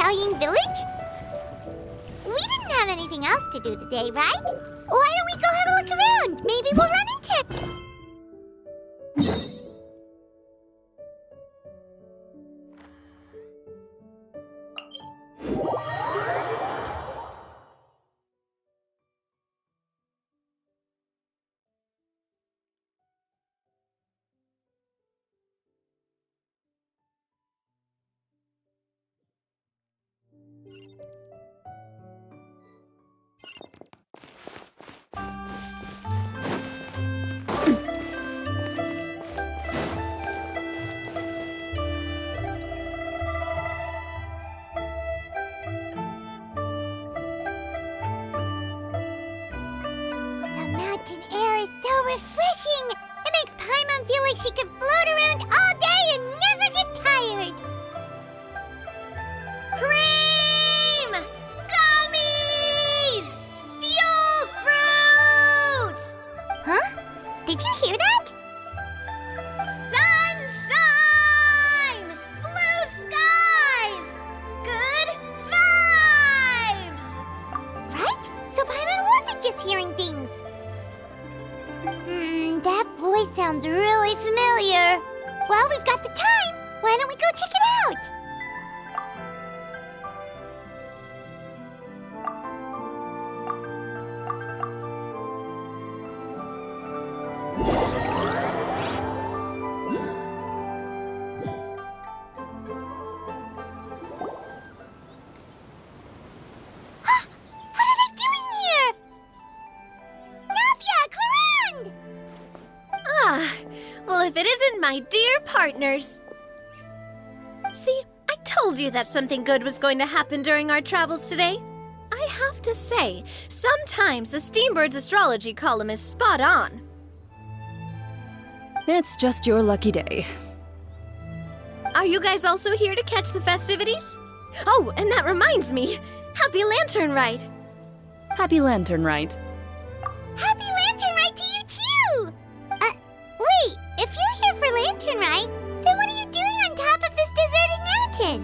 Stallion Village? We didn't have anything else to do today, right? Why don't we go have a look around? Maybe we'll run into... Mountain air is so refreshing! It makes Paimon feel like she could float around all day and never get tired! Cream! Gummies! Fuel fruit! Huh? Did you hear that? Sunshine! Blue skies! Good vibes! Right? So Paimon wasn't just hearing things. That voice sounds really familiar. Well, we've got the time. Why don't we go check it out? What are they doing here? Navia, Clarande! Ah, well, if it isn't my dear partners. See, I told you that something good was going to happen during our travels today. I have to say, sometimes the Steambird's astrology column is spot on. It's just your lucky day. Are you guys also here to catch the festivities? Oh, and that reminds me, Happy Lantern Rite! Happy Lantern Rite. Happy Lantern Rite to you too! Wait, if you're here for Lantern Rite, then what are you doing on top of this deserted mountain?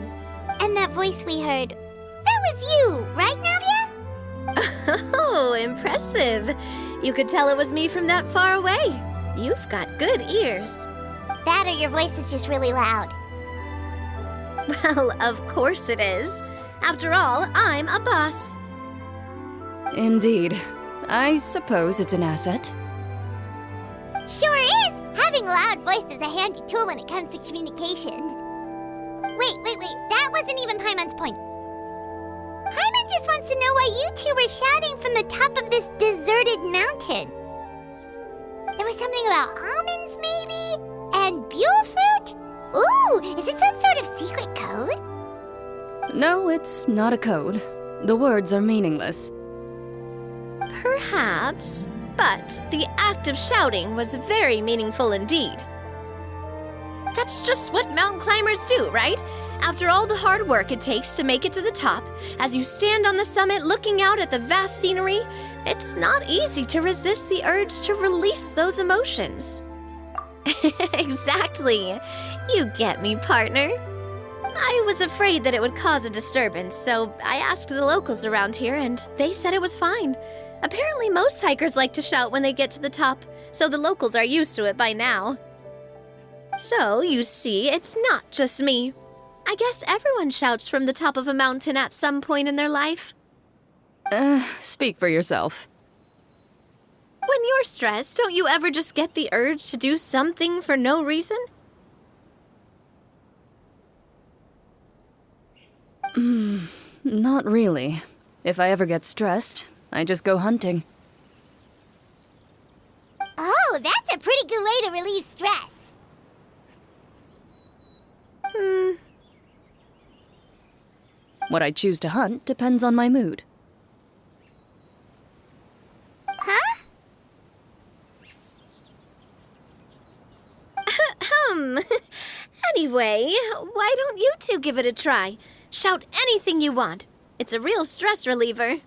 And that voice we heard, that was you, right, Navia? Oh, impressive. You could tell it was me from that far away. You've got good ears. That or your voice is just really loud. Well, of course it is. After all, I'm a boss. Indeed. I suppose it's an asset. Sure is! Having a loud voice is a handy tool when it comes to communication. Wait. That wasn't even Paimon's point. Paimon just wants to know why you two were shouting from the top of this deserted mountain. There was something about almonds, maybe? And buell fruit? Ooh, is it some sort of secret code? No, it's not a code. The words are meaningless. Perhaps, but the act of shouting was very meaningful indeed. That's just what mountain climbers do, right? After all the hard work it takes to make it to the top, as you stand on the summit looking out at the vast scenery, it's not easy to resist the urge to release those emotions. Exactly. You get me, partner. I was afraid that it would cause a disturbance, so I asked the locals around here, and they said it was fine. Apparently most hikers like to shout when they get to the top, so the locals are used to it by now. So, you see, it's not just me. I guess everyone shouts from the top of a mountain at some point in their life. Speak for yourself. When you're stressed, don't you ever just get the urge to do something for no reason? Not really. If I ever get stressed, I just go hunting. Oh, that's a pretty good way to relieve stress. What I choose to hunt depends on my mood. Huh? Anyway, why don't you two give it a try? Shout anything you want. It's a real stress reliever.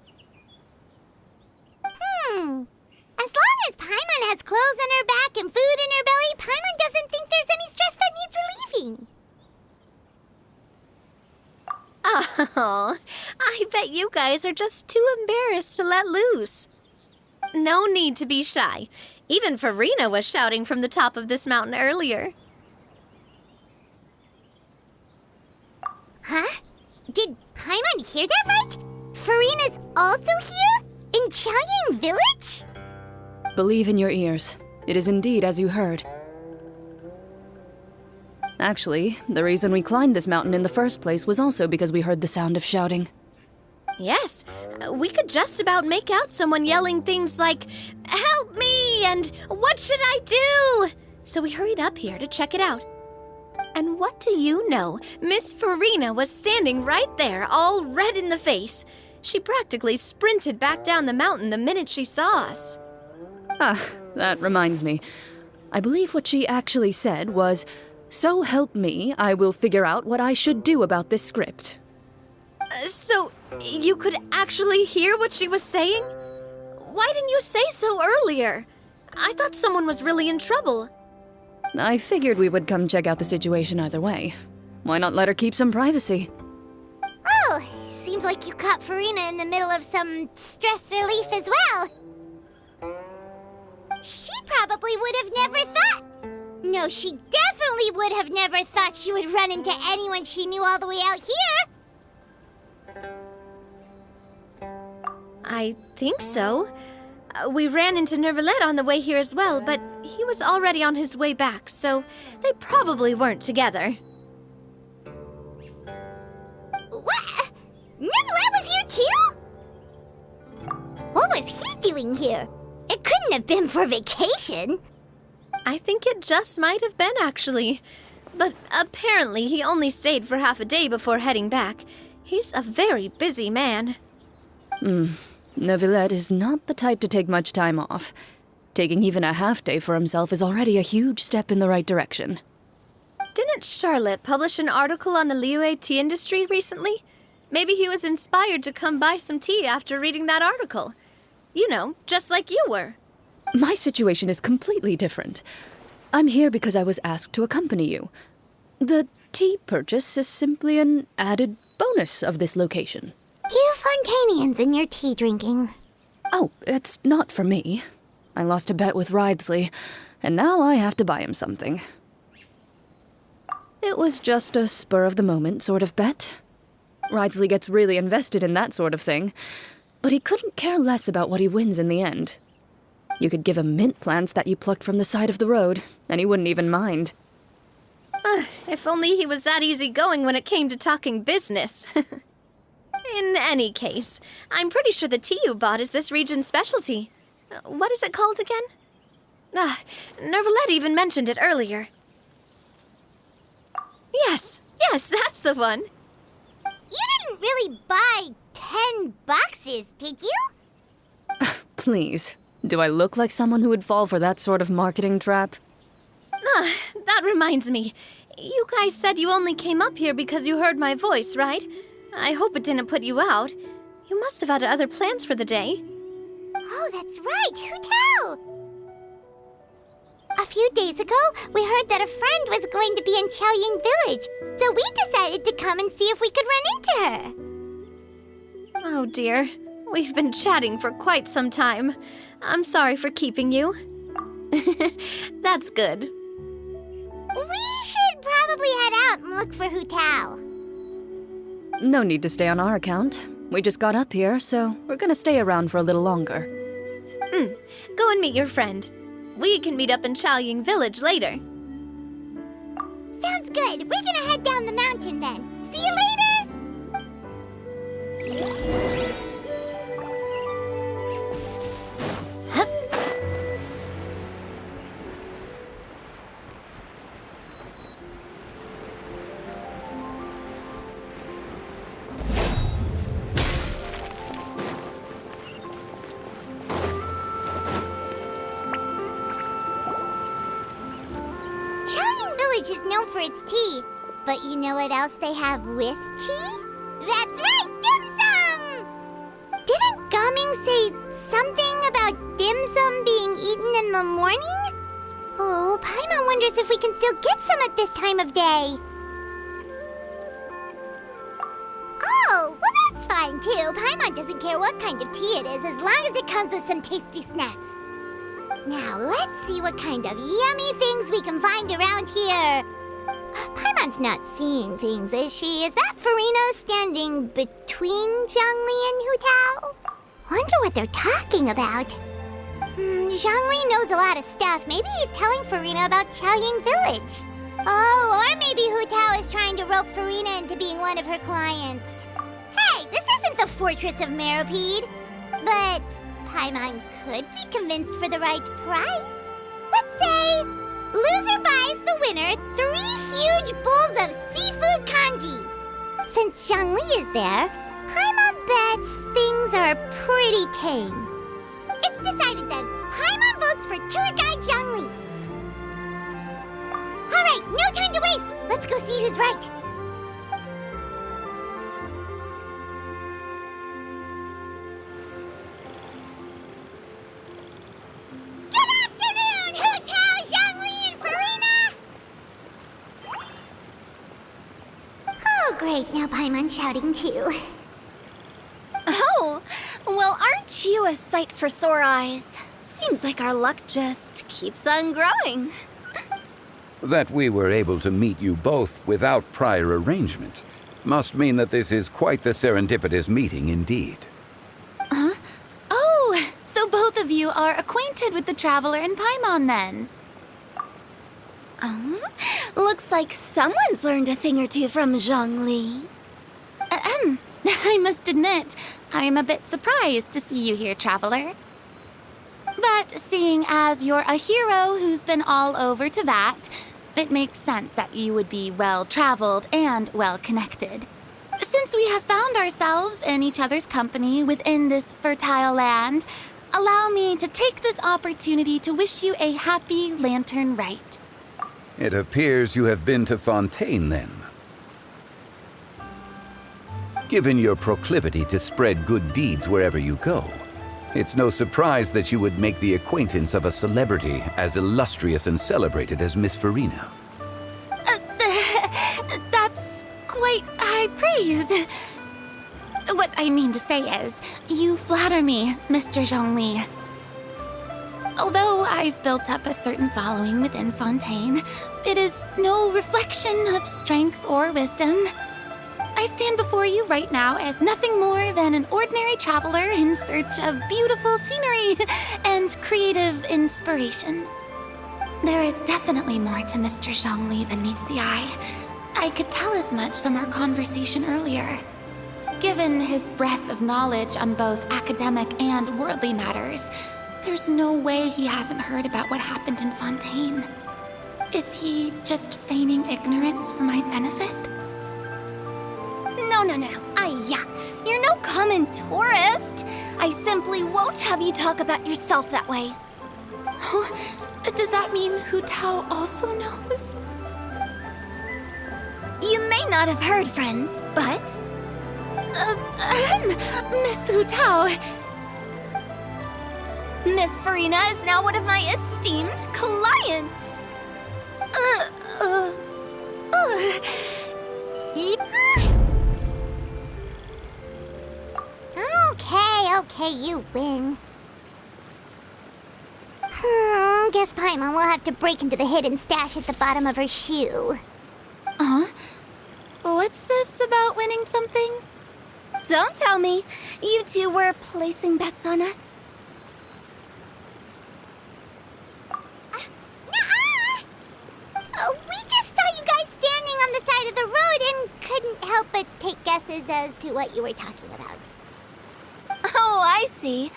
As long as Paimon has clothes on her back and food in her belly, Paimon doesn't think there's any stress that needs relieving. Oh, I bet you guys are just too embarrassed to let loose. No need to be shy. Even Farina was shouting from the top of this mountain earlier. Huh? Did Paimon hear that right? Farina's also here? In Chaoyang Village? Believe in your ears. It is indeed as you heard. Actually, the reason we climbed this mountain in the first place was also because we heard the sound of shouting. Yes, we could just about make out someone yelling things like, "Help me!" and "What should I do?" So we hurried up here to check it out. And what do you know? Miss Farina was standing right there, all red in the face. She practically sprinted back down the mountain the minute she saw us. Ah, that reminds me. I believe what she actually said was, "So help me, I will figure out what I should do about this script." So, you could actually hear what she was saying? Why didn't you say so earlier? I thought someone was really in trouble. I figured we would come check out the situation either way. Why not let her keep some privacy? Oh, seems like you caught Farina in the middle of some stress relief as well. She probably would have never thought. No, she definitely would have never thought she would run into anyone she knew all the way out here. I think so. We ran into Nervalet on the way here as well, but he was already on his way back, so they probably weren't together. What? Nervalet was here too? What was he doing here? It couldn't have been for vacation. I think it just might have been, actually. But apparently he only stayed for half a day before heading back. He's a very busy man. Neuvillette is not the type to take much time off. Taking even a half day for himself is already a huge step in the right direction. Didn't Charlotte publish an article on the Liyue tea industry recently? Maybe he was inspired to come buy some tea after reading that article. You know, just like you were. My situation is completely different. I'm here because I was asked to accompany you. The tea purchase is simply an added bonus of this location. You Fontanians and your tea drinking. Oh, it's not for me. I lost a bet with Ridesley, and now I have to buy him something. It was just a spur-of-the-moment sort of bet. Ridesley gets really invested in that sort of thing, but he couldn't care less about what he wins in the end. You could give him mint plants that you plucked from the side of the road, and he wouldn't even mind. If only he was that easygoing when it came to talking business. In any case, I'm pretty sure the tea you bought is this region's specialty. What is it called again? Nervalet even mentioned it earlier. Yes, that's the one. You didn't really buy 10 boxes, did you? Please, do I look like someone who would fall for that sort of marketing trap? That reminds me. You guys said you only came up here because you heard my voice, right? I hope it didn't put you out. You must have had other plans for the day. Oh, that's right. Who tell? A few days ago, we heard that a friend was going to be in Chaoyang Village, so we decided to come and see if we could run into her. Oh dear. We've been chatting for quite some time. I'm sorry for keeping you. That's good. We should probably head out and look for Hu Tao. No need to stay on our account. We just got up here, so we're gonna stay around for a little longer. Go and meet your friend. We can meet up in Chaoyang Village later. Sounds good. We're gonna head down the mountain then. See you later! Chaoyang Village is known for its tea, but you know what else they have with tea? That's right, dim sum! Didn't Gaming say something about dim sum being eaten in the morning? Oh, Paimon wonders if we can still get some at this time of day. fine, too. Paimon doesn't care what kind of tea it is, as long as it comes with some tasty snacks. Now, let's see what kind of yummy things we can find around here. Paimon's not seeing things, is she? Is that Farina standing between Zhongli and Hu Tao? Wonder what they're talking about. Zhongli knows a lot of stuff. Maybe he's telling Farina about Chaoying Village. Oh, or maybe Hu Tao is trying to rope Farina into being one of her clients. Hey, this isn't the Fortress of Meropide. But Paimon could be convinced for the right price. Let's say loser buys the winner 3 huge bowls of seafood kanji. Since Zhongli is there, Paimon bets things are pretty tame. It's decided then. Paimon votes for tour guide Zhongli. All right, no time to waste. Let's go see who's right. Good afternoon, Hu Tao, Zhongli, and Farina. Oh, great. Now Paimon's shouting too. Oh, well, aren't you a sight for sore eyes? Seems like our luck just keeps on growing. That we were able to meet you both without prior arrangement must mean that this is quite the serendipitous meeting indeed. Huh? Oh, so both of you are acquainted with the Traveler and Paimon then? Looks like someone's learned a thing or two from Zhongli. I must admit, I am a bit surprised to see you here, Traveler. But seeing as you're a hero who's been all over Teyvat, it makes sense that you would be well-traveled and well-connected. Since we have found ourselves in each other's company within this fertile land, allow me to take this opportunity to wish you a happy Lantern Rite. It appears you have been to Fontaine then. Given your proclivity to spread good deeds wherever you go, it's no surprise that you would make the acquaintance of a celebrity as illustrious and celebrated as Miss Farina. That's quite high praise. What I mean to say is, you flatter me, Mr. Zhongli. Although I've built up a certain following within Fontaine, it is no reflection of strength or wisdom. I stand before you right now as nothing more than an ordinary traveler in search of beautiful scenery and creative inspiration. There is definitely more to Mr. Zhongli than meets the eye. I could tell as much from our conversation earlier. Given his breadth of knowledge on both academic and worldly matters, there's no way he hasn't heard about what happened in Fontaine. Is he just feigning ignorance for my benefit? No. You're no common tourist. I simply won't have you talk about yourself that way. Oh, does that mean Hu Tao also knows? You may not have heard, friends, but... Miss Hu Tao. Miss Farina is now one of my esteemed clients. Okay, you win. Guess Paimon will have to break into the hidden stash at the bottom of her shoe. What's this about winning something? Don't tell me. You two were placing bets on us. We just saw you guys standing on the side of the road and couldn't help but take guesses as to what you were talking about. Oh, I see.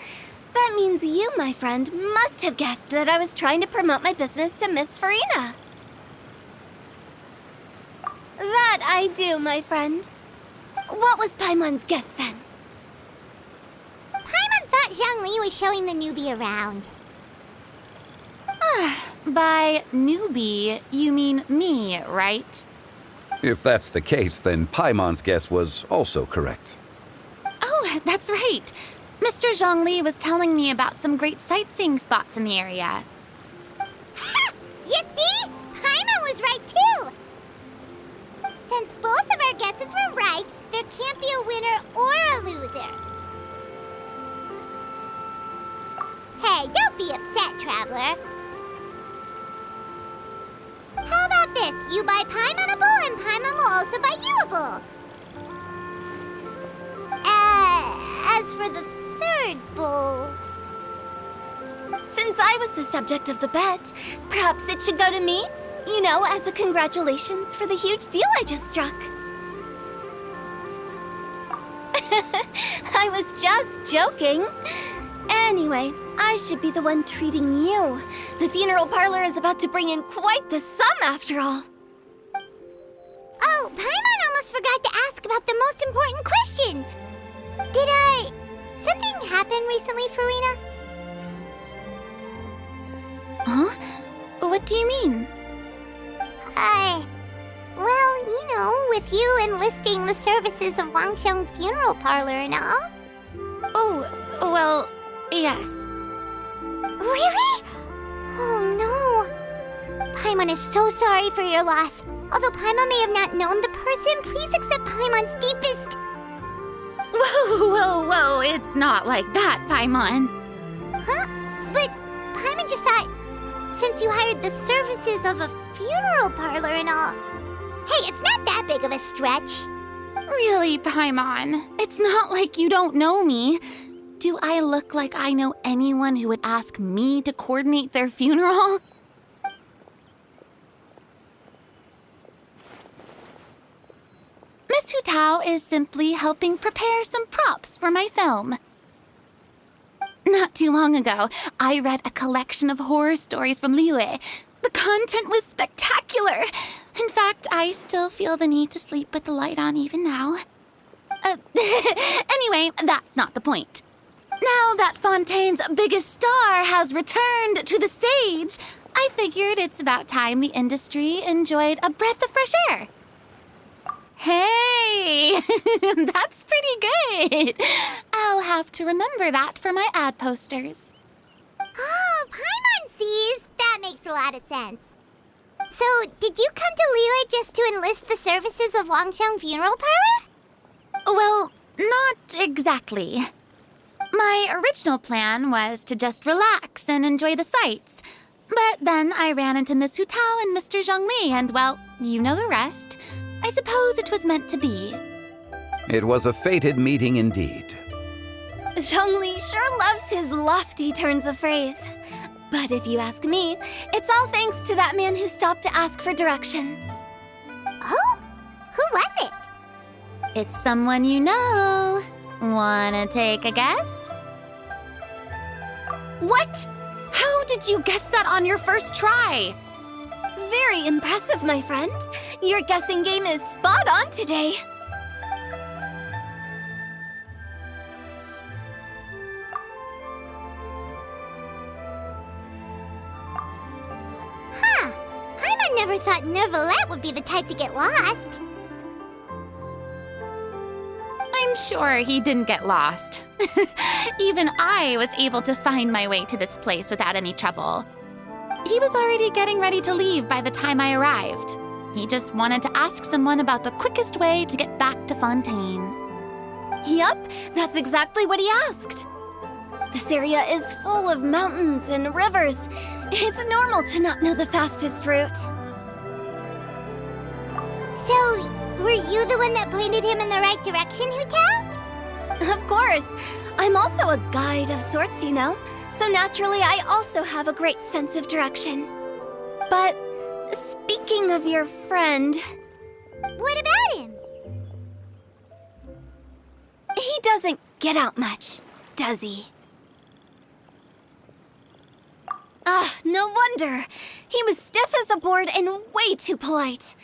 That means you, my friend, must have guessed that I was trying to promote my business to Miss Farina. That I do, my friend. What was Paimon's guess then? Paimon thought Zhongli was showing the newbie around. By newbie, you mean me, right? If that's the case, then Paimon's guess was also correct. Oh, that's right. Mr. Zhongli was telling me about some great sightseeing spots in the area. Ha! You see? Paimon was right too! Since both of our guesses were right, there can't be a winner or a loser. traveler. How about this? You buy Paimon a bowl, and Paimon will also buy you a bowl. As for the third bowl... Since I was the subject of the bet, perhaps it should go to me? You know, as a congratulations for the huge deal I just struck. I was just joking. Anyway, I should be the one treating you. The funeral parlor is about to bring in quite the sum after all. Oh, Paimon almost forgot to ask about the most important question. Something happen recently, Farina? Huh? What do you mean? Well, you know, with you enlisting the services of Wangsheng Funeral Parlor and all. Oh, well, yes. Really? Oh no. Paimon is so sorry for your loss. Although Paimon may have not known the person, please accept Paimon's deepest... Whoa, it's not like that, Paimon. Huh? But Paimon just thought, since you hired the services of a funeral parlor and all... Hey, it's not that big of a stretch. Really, Paimon? It's not like you don't know me. Do I look like I know anyone who would ask me to coordinate their funeral? Miss Hu Tao is simply helping prepare some props for my film. Not too long ago, I read a collection of horror stories from Liyue. The content was spectacular. In fact, I still feel the need to sleep with the light on even now. Anyway, that's not the point. Now that Fontaine's biggest star has returned to the stage, I figured it's about time the industry enjoyed a breath of fresh air. Hey, that's pretty good. I'll have to remember that for my ad posters. Oh, Paimon sees. That makes a lot of sense. So, did you come to Liyue just to enlist the services of Wangsheng Funeral Parlor? Well, not exactly. My original plan was to just relax and enjoy the sights. But then I ran into Miss Hu Tao and Mr. Zhongli, and well, you know the rest. I suppose it was meant to be. It was a fated meeting indeed. Zhongli sure loves his lofty turns of phrase. But if you ask me, it's all thanks to that man who stopped to ask for directions. Oh? Who was it? It's someone you know. Wanna take a guess? What? How did you guess that on your first try? Very impressive, my friend. Your guessing game is spot on today. Huh. Paimon never thought Neuvillette would be the type to get lost. I'm sure he didn't get lost. Even I was able to find my way to this place without any trouble. He was already getting ready to leave by the time I arrived. He just wanted to ask someone about the quickest way to get back to Fontaine. Yup, that's exactly what he asked. This area is full of mountains and rivers. It's normal to not know the fastest route. So, were you the one that pointed him in the right direction, Hu Tao? Of course. I'm also a guide of sorts, you know. So naturally, I also have a great sense of direction. But speaking of your friend... What about him? He doesn't get out much, does he? No wonder. He was stiff as a board and way too polite.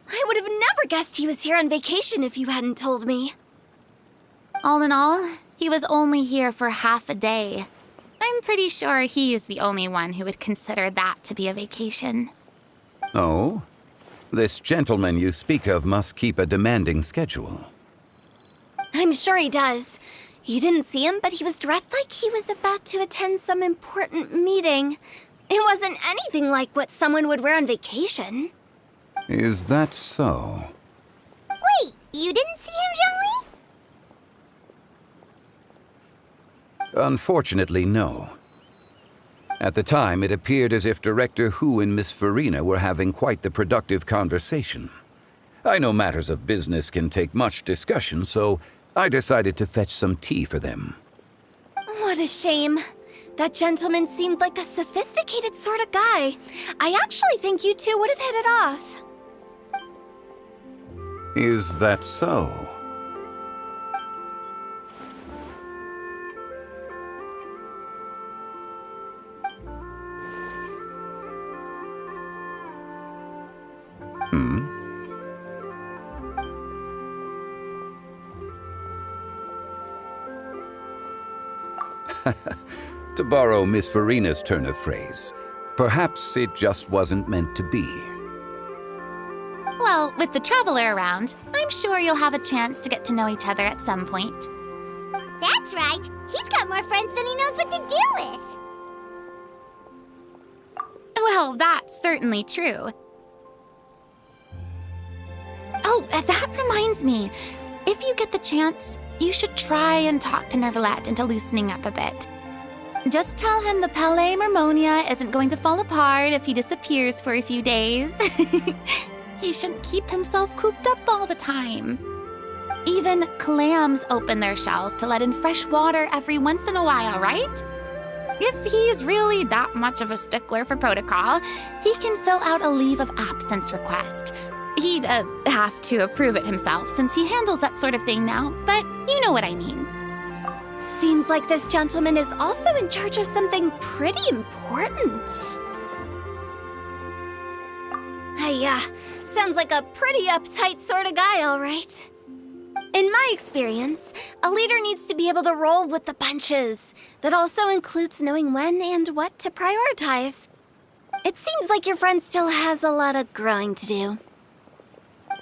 I would have never guessed he was here on vacation if you hadn't told me. All in all, he was only here for half a day. I'm pretty sure he is the only one who would consider that to be a vacation. Oh? This gentleman you speak of must keep a demanding schedule. I'm sure he does. You didn't see him, but he was dressed like he was about to attend some important meeting. It wasn't anything like what someone would wear on vacation. Is that so? Wait, you didn't see him, Zhongli? Unfortunately, no. At the time, it appeared as if Director Hu and Miss Farina were having quite the productive conversation. I know matters of business can take much discussion, so I decided to fetch some tea for them. What a shame. That gentleman seemed like a sophisticated sort of guy. I actually think you two would have hit it off. Is that so? To borrow Miss Farina's turn of phrase, perhaps it just wasn't meant to be. Well, with the Traveler around, I'm sure you'll have a chance to get to know each other at some point. That's right. He's got more friends than he knows what to do with. Well, that's certainly true. Oh, that reminds me. If you get the chance, you should try and talk to Nervalette into loosening up a bit. Just tell him the Palais Mermonia isn't going to fall apart if he disappears for a few days. He shouldn't keep himself cooped up all the time. Even clams open their shells to let in fresh water every once in a while, right? If he's really that much of a stickler for protocol, he can fill out a leave of absence request. He'd have to approve it himself since he handles that sort of thing now, but you know what I mean. Seems like this gentleman is also in charge of something pretty important. Sounds like a pretty uptight sort of guy, all right. In my experience, a leader needs to be able to roll with the punches. That also includes knowing when and what to prioritize. It seems like your friend still has a lot of growing to do.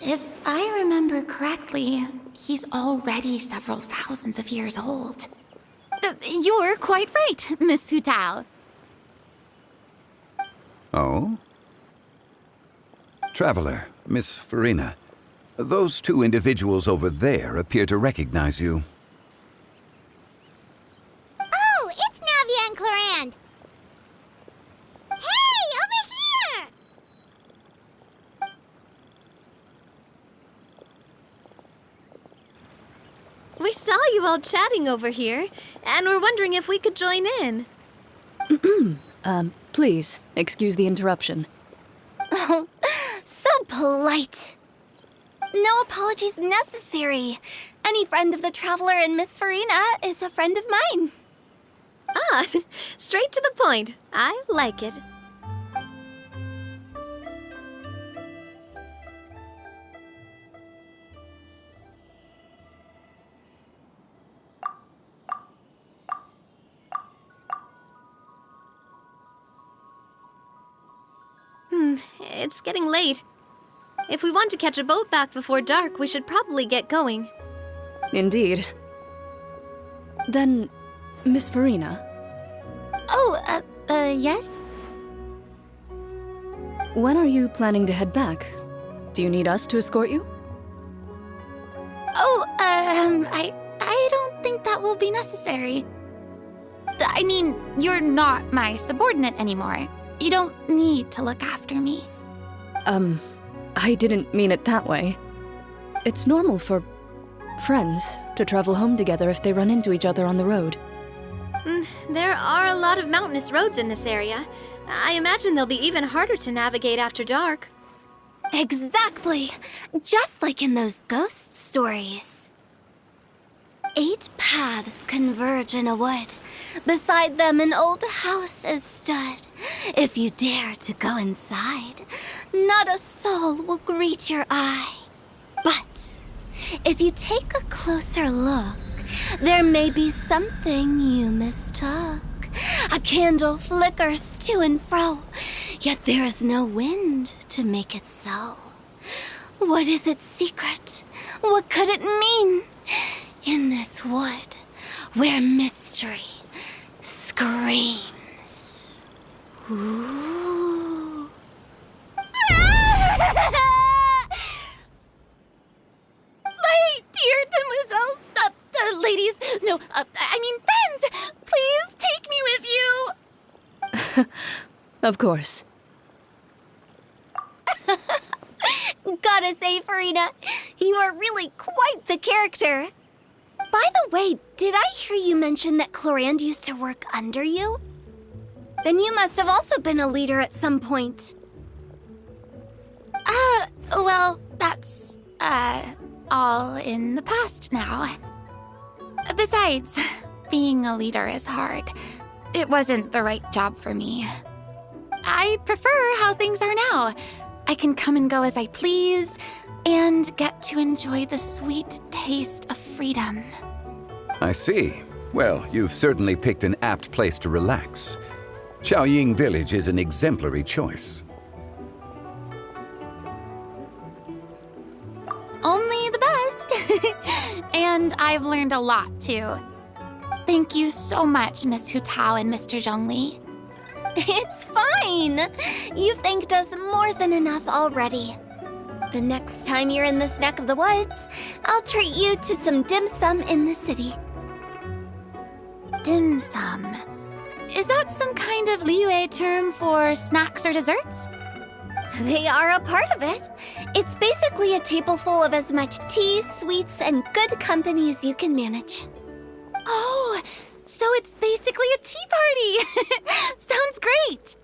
If I remember correctly, he's already several thousands of years old. You're quite right, Miss Hu Tao. Oh? Traveler, Miss Farina, those two individuals over there appear to recognize you. Oh, it's Navia and Clorand. Hey, over here! We saw you all chatting over here, and we're wondering if we could join in. Please, excuse the interruption. Oh, so polite. No apologies necessary. Any friend of the Traveler and Miss Farina is a friend of mine. Ah, straight to the point. I like it. It's getting late. If we want to catch a boat back before dark, we should probably get going. Indeed. Then, Miss Farina, Oh, yes? when are you planning to head back? Do you need us to escort you? Oh, I don't think that will be necessary. I mean, you're not my subordinate anymore. You don't need to look after me. I didn't mean it that way. It's normal for friends to travel home together if they run into each other on the road. There are a lot of mountainous roads in this area. I imagine they'll be even harder to navigate after dark. Exactly! Just like in those ghost stories. 8 paths converge in a wood. Beside them an old house is stood. If you dare to go inside, not a soul will greet your eye. But if you take a closer look, there may be something you mistook. A candle flickers to and fro, yet there is no wind to make it so. What is its secret? What could it mean? In this wood, where mystery screams. Ooh. My dear demoiselles, ladies, no, I mean friends, please take me with you. Of course. Gotta say, Farina, you are really quite the character. By the way, did I hear you mention that Clorand used to work under you? Then you must have also been a leader at some point. Well, that's, all in the past now. Besides, being a leader is hard. It wasn't the right job for me. I prefer how things are now. I can come and go as I please, and get to enjoy the sweet taste of freedom. I see. Well, you've certainly picked an apt place to relax. Xiaoying Village is an exemplary choice. Only the best. And I've learned a lot, too. Thank you so much, Miss Hu Tao and Mr. Zhongli. It's fine. You've thanked us more than enough already. The next time you're in this neck of the woods, I'll treat you to some dim sum in the city. Dim sum. Is that some kind of Liyue term for snacks or desserts? They are a part of it. It's basically a table full of as much tea, sweets, and good company as you can manage. Oh, so it's basically a tea party. Sounds great.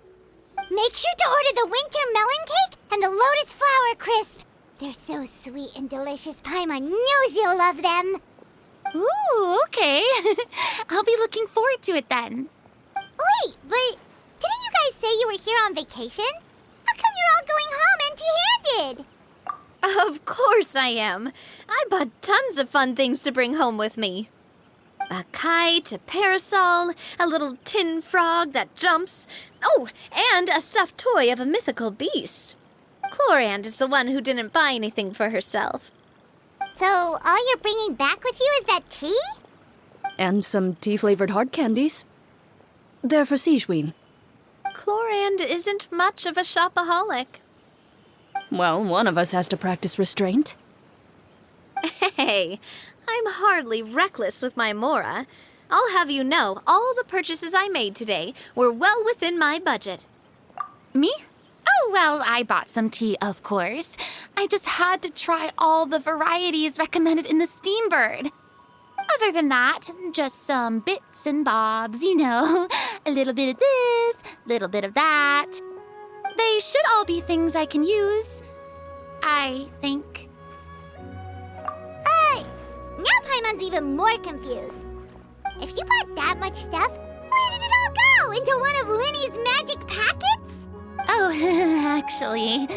Make sure to order the winter melon cake and the lotus flower crisp. They're so sweet and delicious. Paimon knows you'll love them. Ooh, okay. I'll be looking forward to it then. Wait, but didn't you guys say you were here on vacation? How come you're all going home empty-handed? Of course I am. I bought tons of fun things to bring home with me. A kite, a parasol, a little tin frog that jumps. Oh, and a stuffed toy of a mythical beast. Clorand is the one who didn't buy anything for herself. So all you're bringing back with you is that tea? And some tea-flavored hard candies. They're for Sigewin. Clorand isn't much of a shopaholic. Well, one of us has to practice restraint. Hey, I'm hardly reckless with my Mora. I'll have you know, all the purchases I made today were well within my budget. Me? Oh, well, I bought some tea, of course. I just had to try all the varieties recommended in the Steambird. Other than that, just some bits and bobs, you know. A little bit of this, little bit of that. They should all be things I can use, I think. Now Paimon's even more confused. If you bought that much stuff, where did it all go? Into one of Linny's magic packets? Oh, actually...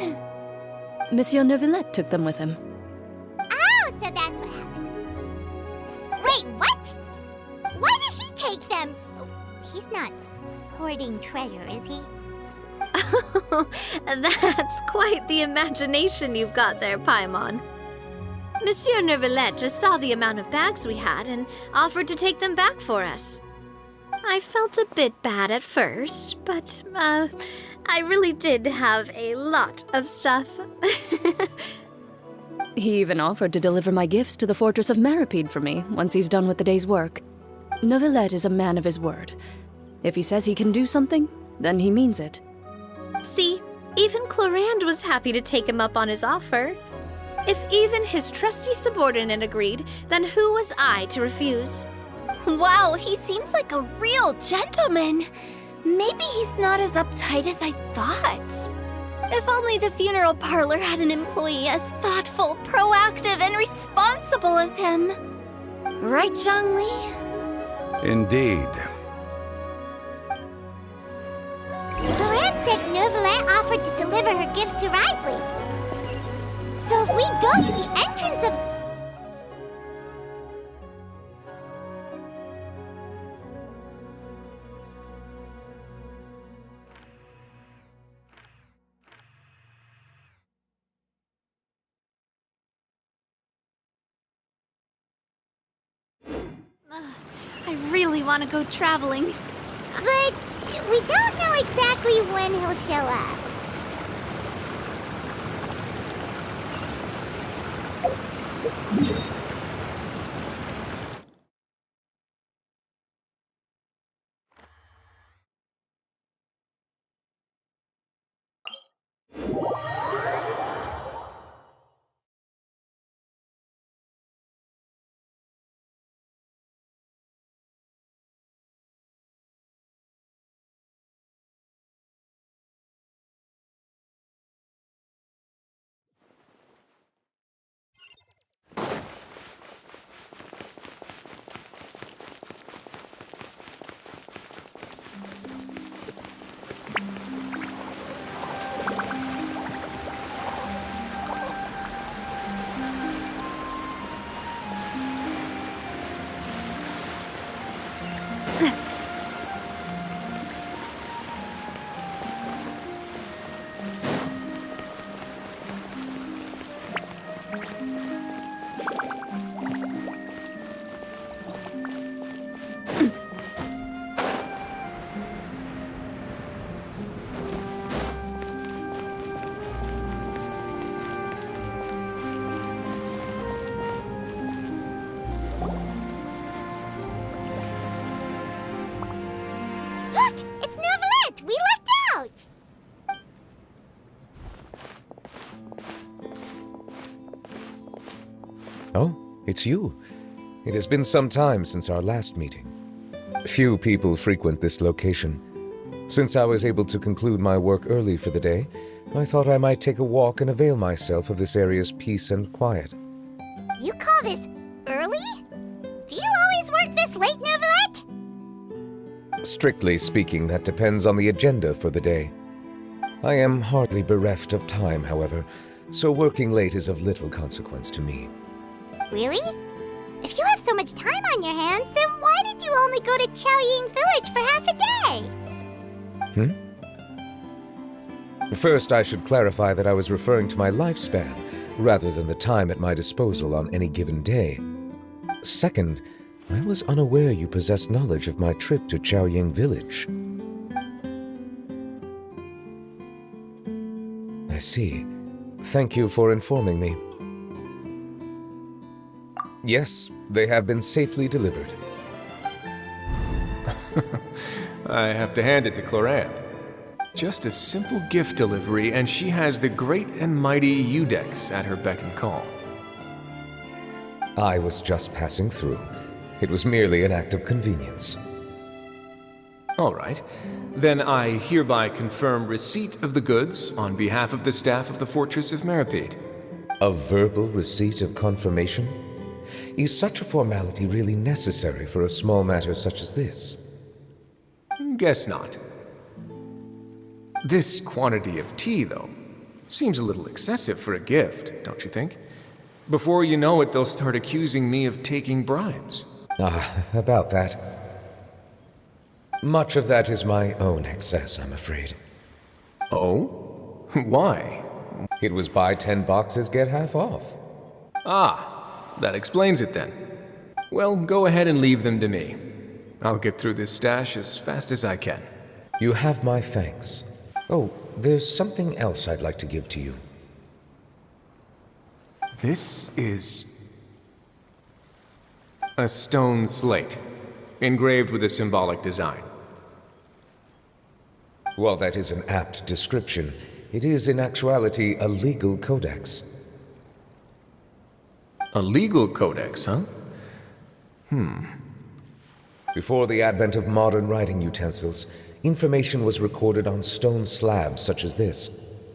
Monsieur Neuvillette took them with him. Oh, so that's what happened. Wait, what? Why did he take them? He's not hoarding treasure, is he? That's quite the imagination you've got there, Paimon. Monsieur Neuvillette just saw the amount of bags we had and offered to take them back for us. I felt a bit bad at first, but, I really did have a lot of stuff. He even offered to deliver my gifts to the Fortress of Maripede for me once he's done with the day's work. Neuvillette is a man of his word. If he says he can do something, then he means it. See, even Clorand was happy to take him up on his offer. If even his trusty subordinate agreed, then who was I to refuse? Wow, he seems like a real gentleman. Maybe he's not as uptight as I thought. If only the funeral parlor had an employee as thoughtful, proactive, and responsible as him. Right, Zhongli? Indeed. Clorand said Neuvillette offered to deliver her gifts to Risley. So if we go to the entrance of... I really want to go traveling. But we don't know exactly when he'll show up. It's you. It has been some time since our last meeting. Few people frequent this location. Since I was able to conclude my work early for the day, I thought I might take a walk and avail myself of this area's peace and quiet. You call this early? Do you always work this late, Neuvillette? Strictly speaking, that depends on the agenda for the day. I am hardly bereft of time, however, so working late is of little consequence to me. Really? If you have so much time on your hands, then why did you only go to Chaoying Village for half a day? First, I should clarify that I was referring to my lifespan, rather than the time at my disposal on any given day. Second, I was unaware you possessed knowledge of my trip to Chaoying Village. I see. Thank you for informing me. Yes, they have been safely delivered. I have to hand it to Clorande. Just a simple gift delivery, and she has the great and mighty Udex at her beck and call. I was just passing through. It was merely an act of convenience. All right. Then I hereby confirm receipt of the goods on behalf of the staff of the Fortress of Meripede. A verbal receipt of confirmation? Is such a formality really necessary for a small matter such as this? Guess not. This quantity of tea, though, seems a little excessive for a gift, don't you think? Before you know it, they'll start accusing me of taking bribes. About that. Much of that is my own excess, I'm afraid. Oh? Why? It was buy 10 boxes, get half off. That explains it then. Well, go ahead and leave them to me. I'll get through this stash as fast as I can. You have my thanks. Oh, there's something else I'd like to give to you. This is a stone slate, engraved with a symbolic design. While that is an apt description, it is in actuality a legal codex. A legal codex, huh? Before the advent of modern writing utensils, information was recorded on stone slabs such as this.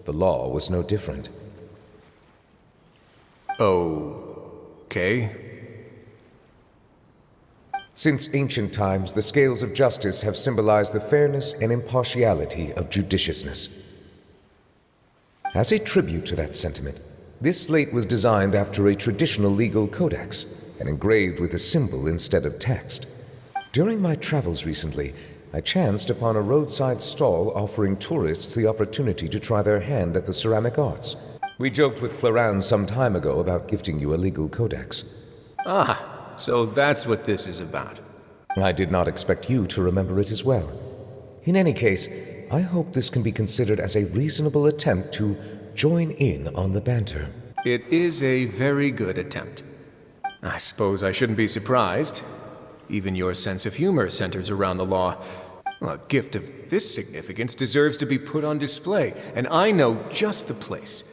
The law was no different. Okay. Since ancient times, the scales of justice have symbolized the fairness and impartiality of judiciousness. As a tribute to that sentiment, this slate was designed after a traditional legal codex and engraved with a symbol instead of text. During my travels recently, I chanced upon a roadside stall offering tourists the opportunity to try their hand at the ceramic arts. We joked with Clorande some time ago about gifting you a legal codex. So that's what this is about. I did not expect you to remember it as well. In any case, I hope this can be considered as a reasonable attempt to join in on the banter. It is a very good attempt. I suppose I shouldn't be surprised. Even your sense of humor centers around the law. A gift of this significance deserves to be put on display, and I know just the place.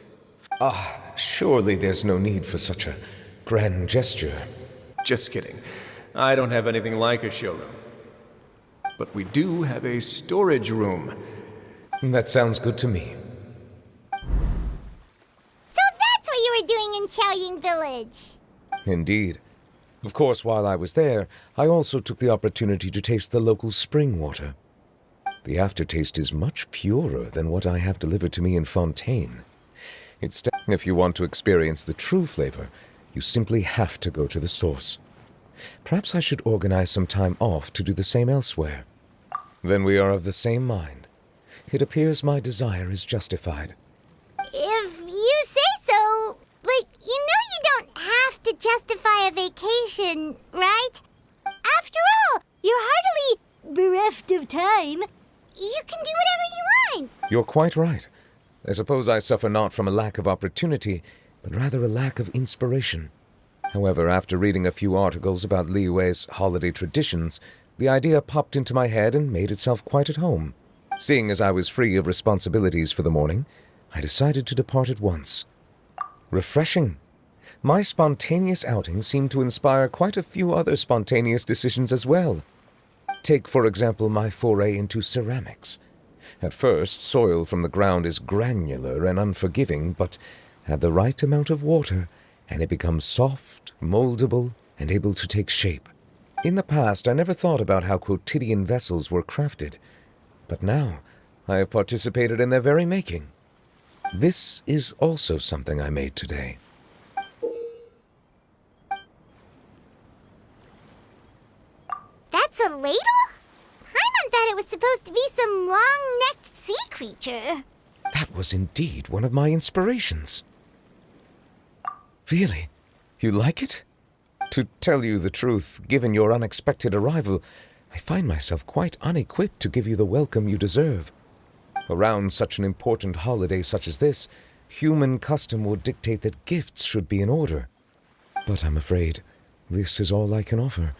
Surely there's no need for such a grand gesture. Just kidding. I don't have anything like a showroom. But we do have a storage room. That sounds good to me. So that's what you were doing in Chaoying Village. Indeed. Of course, while I was there, I also took the opportunity to taste the local spring water. The aftertaste is much purer than what I have delivered to me in Fontaine. If you want to experience the true flavor, you simply have to go to the source. Perhaps I should organize some time off to do the same elsewhere. Then we are of the same mind. It appears my desire is justified. If you say so, you don't have to justify a vacation, right? After all, you're hardly bereft of time. You can do whatever you want. You're quite right. I suppose I suffer not from a lack of opportunity, but rather a lack of inspiration. However, after reading a few articles about Liyue's holiday traditions, the idea popped into my head and made itself quite at home. Seeing as I was free of responsibilities for the morning, I decided to depart at once. Refreshing. my spontaneous outing seemed to inspire quite a few other spontaneous decisions as well. Take, for example, my foray into ceramics. At first, soil from the ground is granular and unforgiving, but add the right amount of water, and it becomes soft, moldable, and able to take shape. In the past, I never thought about how quotidian vessels were crafted, but now I have participated in their very making. This is also something I made today. That's a ladle? Paimon thought it was supposed to be some long-necked sea creature. That was indeed one of my inspirations. Really? You like it? To tell you the truth, given your unexpected arrival, I find myself quite unequipped to give you the welcome you deserve. Around such an important holiday such as this, human custom would dictate that gifts should be in order. But I'm afraid this is all I can offer.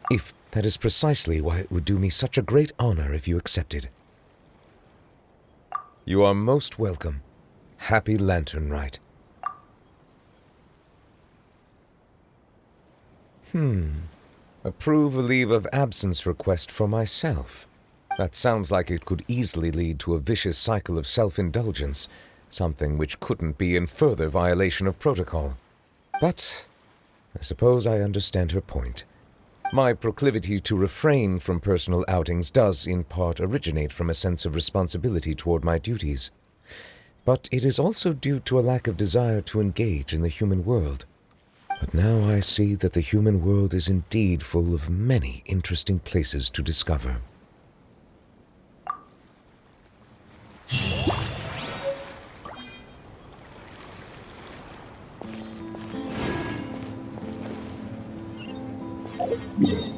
If that is precisely why it would do me such a great honor if you accepted. You are most welcome. Happy Lantern Rite. Approve a leave of absence request for myself. That sounds like it could easily lead to a vicious cycle of self-indulgence, something which couldn't be in further violation of protocol. But I suppose I understand her point. My proclivity to refrain from personal outings does, in part, originate from a sense of responsibility toward my duties. But it is also due to a lack of desire to engage in the human world. But now I see that the human world is indeed full of many interesting places to discover. Yeah.